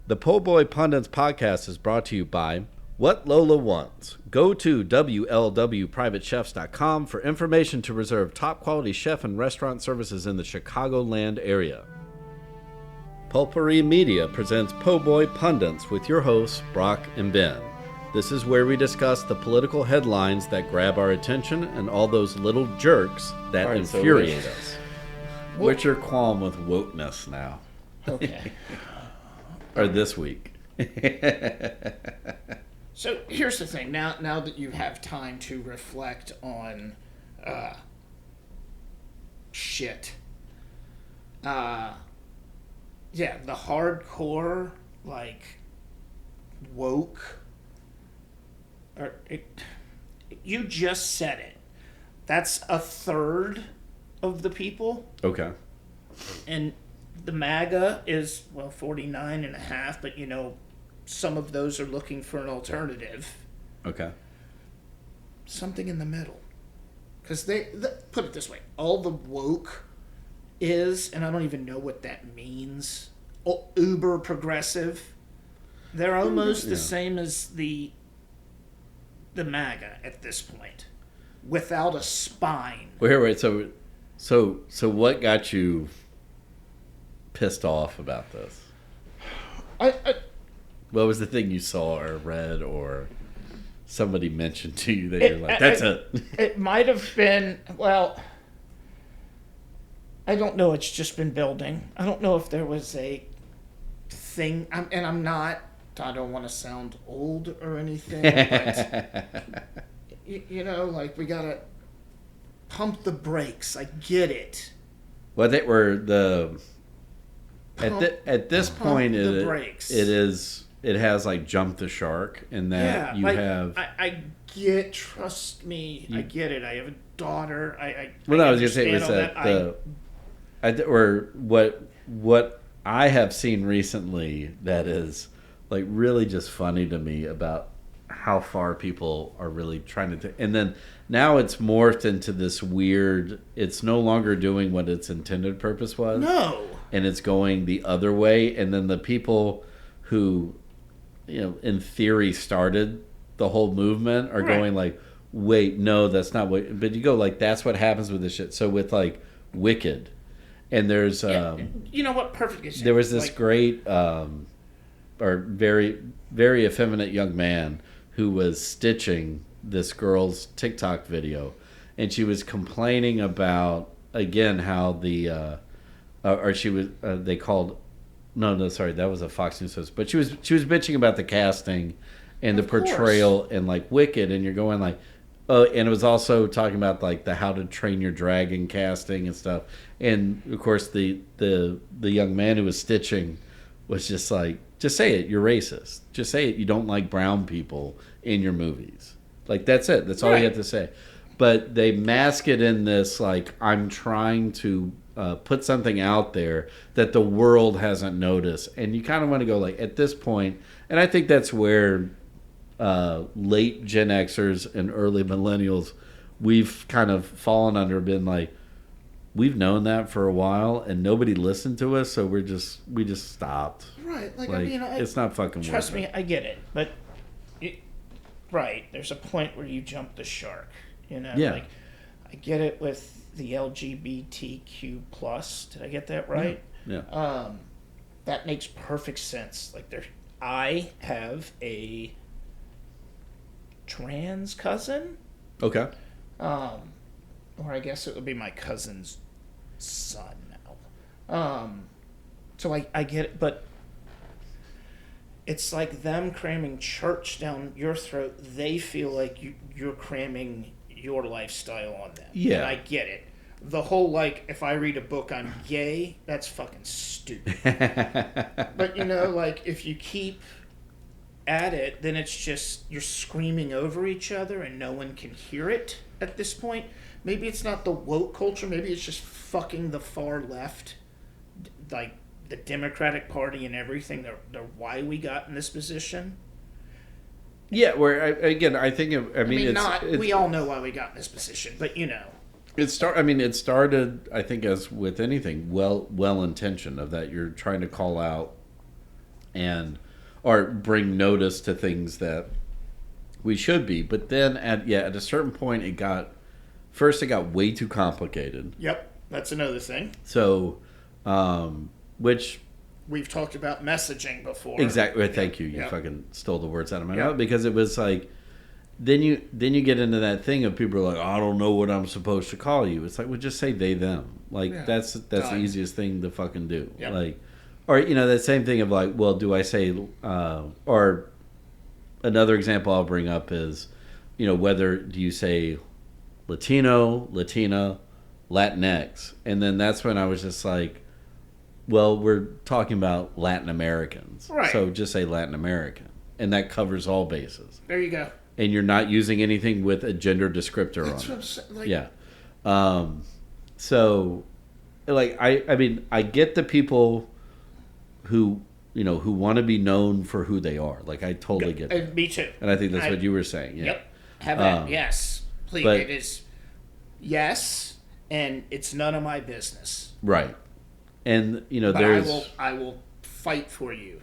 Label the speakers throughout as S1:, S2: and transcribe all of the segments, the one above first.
S1: The Po' Boy Pundits podcast is brought to you by What Lola Wants. Go to WLWPrivateChefs.com for information to reserve top quality chef and restaurant services in the Chicagoland area. Pulpery Media presents Po' Boy Pundits with your hosts, Brock and Ben. This is where we discuss the political headlines that grab our attention and all those little jerks that infuriate us. What's your qualm with wokeness now?
S2: Okay.
S1: Or this week?
S2: So here's the thing. Now that you have time to reflect on shit. Yeah, the hardcore, like, woke. You just said it. That's a third of the people.
S1: Okay.
S2: And the MAGA is, 49.5, but, some of those are looking for an alternative.
S1: Okay.
S2: Something in the middle. Because put it this way, all the woke is, and I don't even know what that means, uber progressive. They're almost the same as the MAGA at this point, without a spine.
S1: Wait. So what got you pissed off about this? What was the thing you saw or read or somebody mentioned to you that you're like, that's it?
S2: It might have been, I don't know. It's just been building. I don't know if there was a thing, I don't want to sound old or anything, but, like, we got to pump the brakes. I get it.
S1: Well, they were at this point, it has like jumped the shark in that
S2: I get, trust me, I get it. I have a daughter. I
S1: was gonna say was that what I have seen recently that is like really just funny to me about how far people are really trying to and then now it's morphed into this weird, it's no longer doing what its intended purpose was.
S2: No.
S1: And it's going the other way, and then the people who in theory started the whole movement are going like, wait, no, that's not what, but you go like, that's what happens with this shit. So with like Wicked, and there's
S2: you know what, perfect example.
S1: There was this great or very, very effeminate young man who was stitching this girl's TikTok video, and she was complaining about again how the they called sorry, that was a Fox News host, but she was bitching about the casting and the portrayal and like Wicked, and you're going like, and it was also talking about like the How to Train Your Dragon casting and stuff, and of course the young man who was stitching was just like, just say it, you're racist, just say it, you don't like brown people in your movies, like that's it, that's all you have to say. But they mask it in this like, I'm trying to put something out there that the world hasn't noticed, and you kind of want to go like, at this point, and I think that's where late Gen Xers and early millennials, we've kind of fallen under, been like, we've known that for a while and nobody listened to us, so we just stopped.
S2: Right, like
S1: it's not fucking worth it.
S2: Trust me, I get it, but there's a point where you jump the shark. Like, I get it with the LGBTQ plus. Did I get that right?
S1: Yeah.
S2: That makes perfect sense. Like, I have a trans cousin.
S1: Okay.
S2: Or I guess it would be my cousin's son now. So I get it, but it's like them cramming church down your throat. They feel like you're cramming your lifestyle on them.
S1: Yeah.
S2: And I get it. The whole, like, if I read a book I'm gay, that's fucking stupid. But, like, if you keep at it, then it's just, you're screaming over each other and no one can hear it at this point. Maybe it's not the woke culture. Maybe it's just fucking the far left, like the Democratic Party and everything. They're why we got in this position.
S1: Yeah, where I think
S2: we all know why we got in this position, but
S1: It started, I think, as with anything, well intentioned, of that you're trying to call out and or bring notice to things that we should be. But then at a certain point, it got way too complicated.
S2: Yep, that's another thing.
S1: So, which
S2: we've talked about messaging before.
S1: Exactly. Thank you. You fucking stole the words out of my mouth, because it was like, then you get into that thing of people are like, I don't know what I'm supposed to call you. It's like, well, just say they them. Like that's the easiest thing to fucking do.
S2: Yep.
S1: Like, or that same thing of like, well, do I say or another example I'll bring up is, whether do you say Latino, Latina, Latinx, and then that's when I was just like, well, we're talking about Latin Americans,
S2: right? So
S1: just say Latin American, and that covers all bases.
S2: There you go.
S1: And you're not using anything with a gender descriptor
S2: that's
S1: on
S2: what
S1: it.
S2: I'm saying. Like,
S1: yeah. So, like, I mean, I get the people who who want to be known for who they are. Like, I totally get that.
S2: Me too.
S1: And I think that's what you were saying. Yeah.
S2: Yep. Have that. Yes. Please.
S1: But,
S2: it is. Yes, and it's none of my business.
S1: Right. And
S2: but
S1: there's
S2: I will fight for you.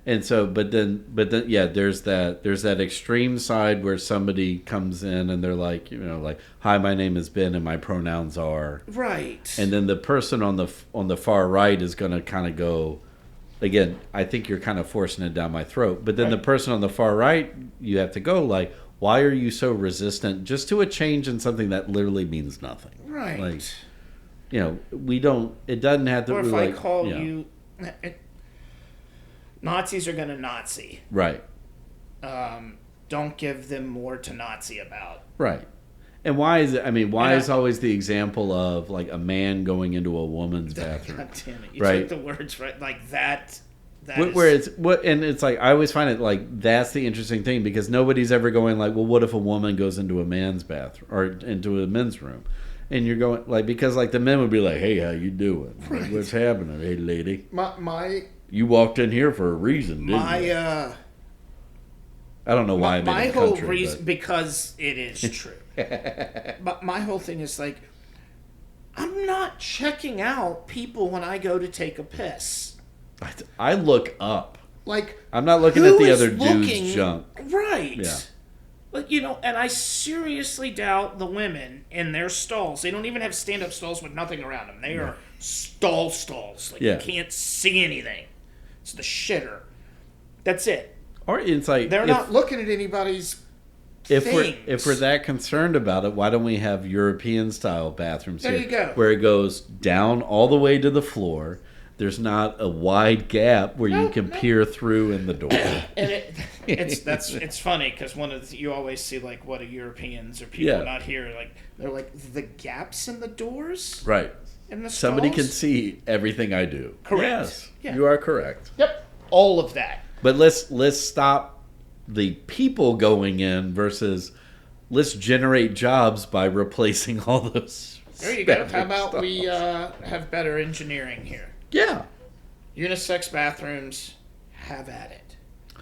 S1: And so, but then, yeah, there's that extreme side where somebody comes in and they're like, like, hi, my name is Ben and my pronouns are
S2: right.
S1: And then the person on the far right is going to kind of go, again, I think you're kind of forcing it down my throat. But then the person on the far right, you have to go like, why are you so resistant just to a change in something that literally means nothing?
S2: Right.
S1: Like, we don't. It doesn't have to.
S2: Or if
S1: I
S2: call you. Nazis are going to Nazi.
S1: Right.
S2: Don't give them more to Nazi about.
S1: Right. And why is it? I mean, why is always the example of like a man going into a woman's bathroom?
S2: God damn it! You took the words right, like that.
S1: Where it's and it's like I always find it like that's the interesting thing because nobody's ever going like, well, what if a woman goes into a man's bathroom or into a men's room? And you're going like because like the men would be like, hey, how you doing?
S2: Right.
S1: Like, what's happening? Hey, lady.
S2: My
S1: you walked in here for a reason, didn't you?
S2: I
S1: don't know why I made
S2: my
S1: it
S2: whole
S1: country,
S2: reason because it is true. But my whole thing is like, I'm not checking out people when I go to take a piss.
S1: I look up.
S2: Like
S1: I'm not looking at the other dude's junk.
S2: Right.
S1: Yeah.
S2: But and I seriously doubt the women in their stalls. They don't even have stand-up stalls with nothing around them. They are stalls. Like you can't see anything. It's the shitter. That's it.
S1: Or it's like
S2: they're not looking at anybody's
S1: if
S2: things.
S1: we're that concerned about it, why don't we have European style bathrooms
S2: there
S1: here?
S2: You go.
S1: Where it goes down all the way to the floor. There's not a wide gap where you can peer through in the door.
S2: And it's funny because you always see like what are Europeans or people not here like they're like the gaps in the doors,
S1: right?
S2: In the
S1: somebody
S2: stalls?
S1: can see everything I do.
S2: Correct.
S1: Yes,
S2: yeah.
S1: You are correct.
S2: Yep, all of that.
S1: But let's stop the people going in versus let's generate jobs by replacing all those.
S2: There you go. How about we have better engineering here?
S1: Yeah.
S2: Unisex bathrooms, have at it.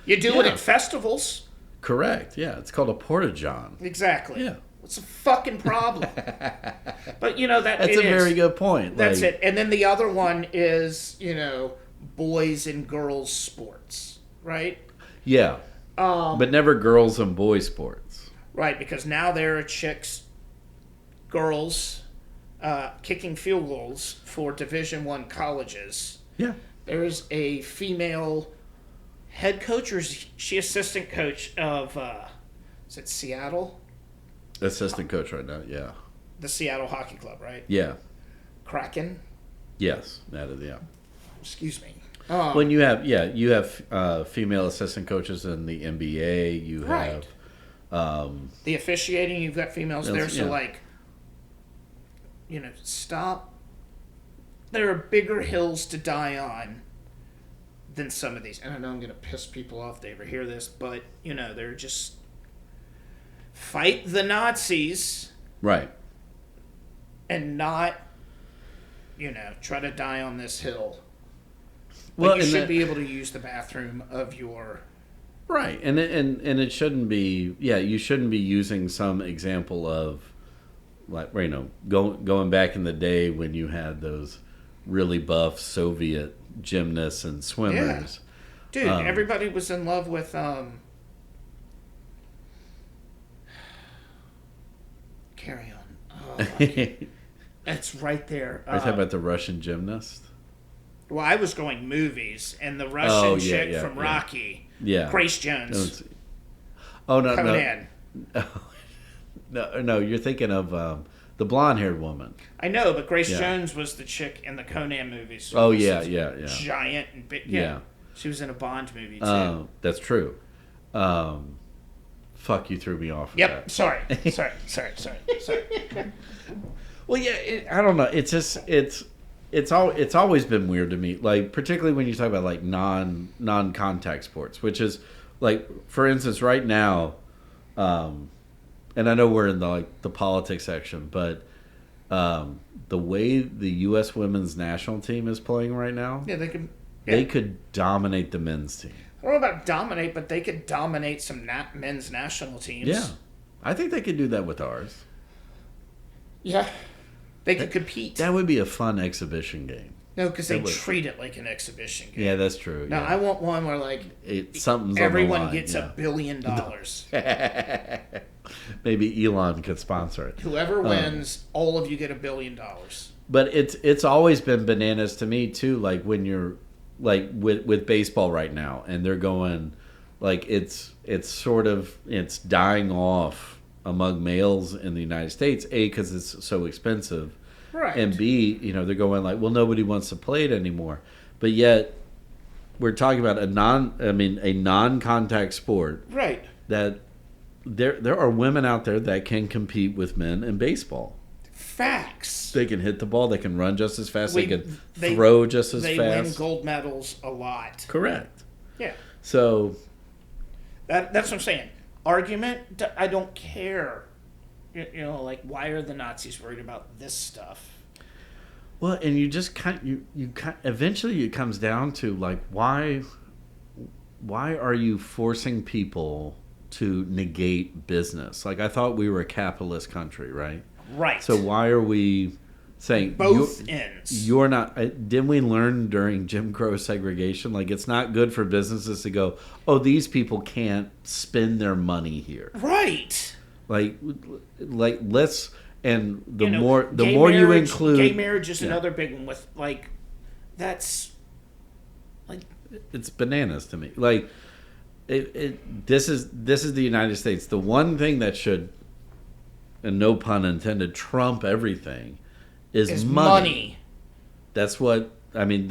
S2: You do it at festivals.
S1: Correct. Yeah. It's called a porta-john.
S2: Exactly.
S1: Yeah.
S2: What's the fucking problem? But that's
S1: a very good point.
S2: That's it. And then the other one is, boys and girls sports, right?
S1: Yeah. But never girls and boys sports.
S2: Right, because now there are girls kicking field goals for Division I colleges.
S1: Yeah.
S2: There's a female head coach, or is she assistant coach of, is it Seattle?
S1: Assistant coach right now, yeah.
S2: The Seattle Hockey Club, right?
S1: Yeah.
S2: Kraken?
S1: That is, yeah.
S2: Excuse me.
S1: When you have female assistant coaches in the NBA, you have...
S2: the officiating, you've got females there, so stop. There are bigger hills to die on than some of these. And I know I'm going to piss people off if they ever hear this, but, they're just... Fight the Nazis.
S1: Right.
S2: And not, try to die on this hill.
S1: Well,
S2: you should be able to use the bathroom of your...
S1: Right. And it shouldn't be... Yeah, you shouldn't be using some example of, like, going back in the day when you had those really buff Soviet gymnasts and swimmers.
S2: Yeah. Dude, everybody was in love with carry on. Oh, it's right there.
S1: Are you talking about the Russian gymnast?
S2: Well, I was going movies, and the Russian chick from Rocky, Grace Jones.
S1: Oh no,
S2: Conan.
S1: No, you're thinking of the blonde-haired woman.
S2: I know, but Grace Jones was the chick in the Conan movies.
S1: Oh yeah.
S2: Giant and big. Yeah. She was in a Bond movie too.
S1: That's true. Fuck, you threw me off.
S2: Yep. Sorry.
S1: Well, yeah. I don't know. It's just it's always been weird to me. Like particularly when you talk about like non-contact sports, which is like, for instance, right now. And I know we're in the politics section, but the way the U.S. women's national team is playing right now, they could dominate the men's team.
S2: I don't know about dominate, but they could dominate some men's national teams.
S1: Yeah, I think they could do that with ours.
S2: Yeah, they could compete.
S1: That would be a fun exhibition game.
S2: No, because they treat it like an exhibition game.
S1: Yeah, that's true.
S2: No, I want one where
S1: something's
S2: everyone
S1: on the line.
S2: gets $1 billion.
S1: Maybe Elon could sponsor it.
S2: Whoever wins, all of you get $1 billion.
S1: But it's always been bananas to me too. Like when you're like with baseball right now, and they're going like it's dying off among males in the United States. A, because it's so expensive.
S2: Right.
S1: And B, they're going like, well, nobody wants to play it anymore. But yet, we're talking about a non-contact sport.
S2: Right.
S1: That there are women out there that can compete with men in baseball.
S2: Facts.
S1: They can hit the ball. They can run just as fast. They can throw just as fast.
S2: They win gold medals a lot.
S1: Correct.
S2: Yeah.
S1: So.
S2: That's what I'm saying. Argument, I don't care. Why are the Nazis worried about this stuff?
S1: Well, and you just eventually it comes down to like why are you forcing people to negate business? Like I thought we were a capitalist country, right?
S2: Right.
S1: So why are we saying
S2: both ends?
S1: You're not. Didn't we learn during Jim Crow segregation? Like it's not good for businesses to go, oh, these people can't spend their money here.
S2: Right.
S1: Like let's, and the more you include
S2: gay marriage is another big one with that's like
S1: it's bananas to me. Like this is the United States. The one thing that should, and no pun intended, trump everything is money. That's what I mean.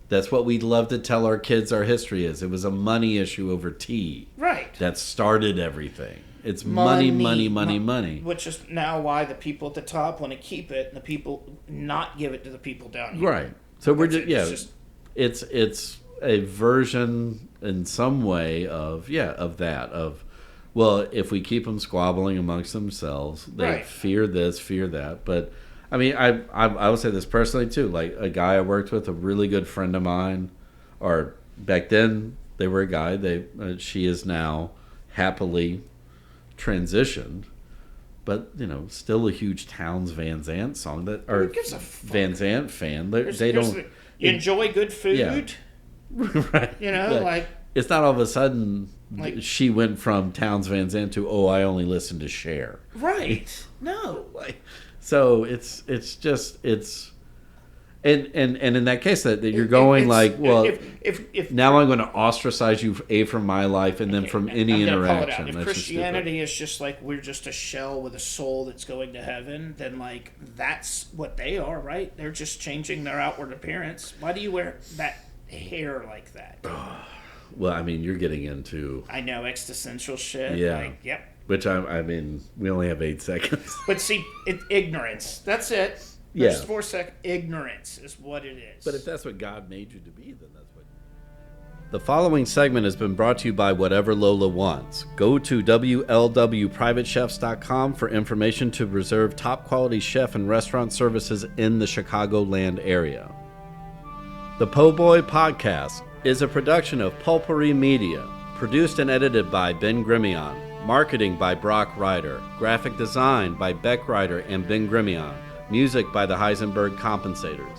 S1: That's what we'd love to tell our kids our history is. It was a money issue over tea.
S2: Right.
S1: That started everything. It's money.
S2: Which is now why the people at the top want to keep it and the people not give it to the people down here.
S1: Right. So we're it's a version in some way of that. Well, if we keep them squabbling amongst themselves, they fear this, fear that. But I mean, I will say this personally too. Like a guy I worked with, a really good friend of mine, or back then they were a guy. She is now happily transitioned, but still a huge Townes Van Zandt song
S2: Who gives a fuck?
S1: Van Zandt fan. You
S2: enjoy good food.
S1: Yeah. Right. It's not all of a sudden she went from Townes Van Zandt to I only listen to Cher.
S2: Right. No.
S1: So it's and in that case that you're going if now I'm going to ostracize you from my life and then from any interaction.
S2: If Christianity is just like we're just a shell with a soul that's going to heaven, then that's what they are, right? They're just changing their outward appearance. Why do you wear that hair like that?
S1: Well, I mean, you're getting into
S2: I know existential shit.
S1: Yeah.
S2: Yep.
S1: Which I mean, we only have 8 seconds.
S2: But see, ignorance. That's it. There's 4 seconds. Ignorance is what it is.
S1: But if that's what God made you to be, then that's what. The following segment has been brought to you by Whatever Lola Wants. Go to WLWPrivateChefs.com for information to reserve top quality chef and restaurant services in the Chicagoland area. The Po' Boy Podcast is a production of Pulpery Media, produced and edited by Ben Grimion, marketing by Brock Ryder, graphic design by Beck Ryder and Ben Grimion, music by the Heisenberg Compensators.